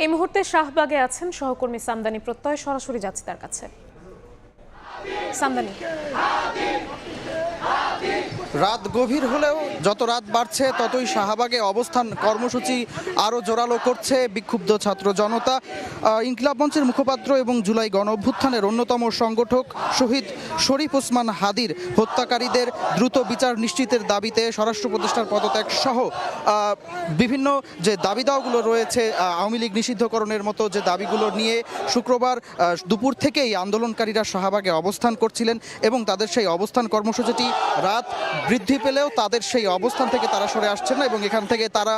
এই মুহূর্তে শাহবাগে আছেন সহকর্মী সামদানি প্রত্যয়, সরাসরি যাচ্ছে তার কাছে। সামদানি, রাত গভীর হলেও যত রাত বাড়ছে ততই শাহবাগে অবস্থান কর্মসূচি আরও জোরালো করছে বিক্ষুব্ধ ছাত্র জনতা। ইনকিলাব মঞ্চের মুখপাত্র এবং জুলাই গণ অভ্যুত্থানের অন্যতম সংগঠক শহীদ শরীফ ওসমান হাদির হত্যাকারীদের দ্রুত বিচার নিশ্চিতের দাবিতে স্বরাষ্ট্র উপদেষ্টার পদত্যাগ সহ বিভিন্ন যে দাবি দাওয়াগুলো রয়েছে, আওয়ামী লীগ নিষিদ্ধকরণের মতো যে দাবিগুলো নিয়ে শুক্রবার দুপুর থেকেই আন্দোলনকারীরা শাহবাগে অবস্থান করছিলেন এবং তাদের সেই অবস্থান কর্মসূচিটি রাত বৃদ্ধি পেলেও তাদের সেই অবস্থান থেকে তারা সরে আসছেন না এবং এখান থেকে তারা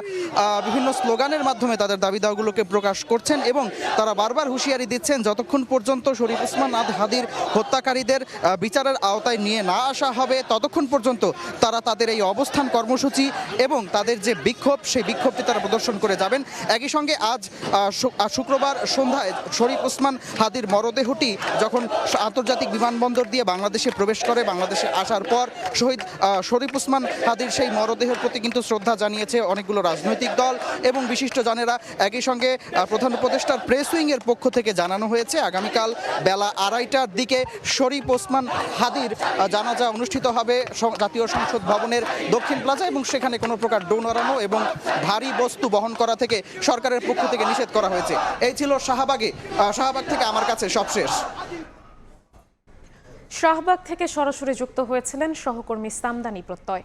বিভিন্ন স্লোগানের মাধ্যমে তাদের দাবি দাওয়াগুলোকে প্রকাশ করছেন এবং তারা বারবার হুঁশিয়ারি দিচ্ছেন যতক্ষণ পর্যন্ত শরীফ ওসমান হাদির হত্যাকারীদের বিচারের আওতায় নিয়ে না আসা হবে ততক্ষণ পর্যন্ত তারা তাদের এই অবস্থান কর্মসূচি এবং তাদের যে বিক্ষোভ সেই বিক্ষোভটি তারা প্রদর্শন করে যাবেন। একই সঙ্গে আজ শুক্রবার সন্ধ্যায় শরীফ ওসমান হাদির মরদেহটি যখন আন্তর্জাতিক বিমানবন্দর দিয়ে বাংলাদেশে প্রবেশ করে, বাংলাদেশে আসার পর শহীদ শরীফ ওসমান হাদির সেই মরদেহের প্রতি কিন্তু শ্রদ্ধা জানিয়েছে অনেকগুলো রাজনৈতিক দল এবং বিশিষ্টজনেরা। একই সঙ্গে প্রধান উপদেষ্টার প্রেস উইংয়ের পক্ষ থেকে জানানো হয়েছে আগামীকাল বেলা 2:30টার দিকে শরীফ ওসমান হাদির জানাজা অনুষ্ঠিত হবে জাতীয় সংসদ ভবনের দক্ষিণ প্লাজা এবং সেখানে কোনো প্রকার ড্রোন ওড়ানো এবং ভারী বস্তু বহন করা থেকে সরকারের পক্ষ থেকে নিষেধ করা হয়েছে। এই ছিল শাহবাগ থেকে আমার কাছে সবশেষ। শাহবাগ থেকে সরাসরি যুক্ত হয়েছিলেন সহকর্মী সামদানি প্রত্যয়।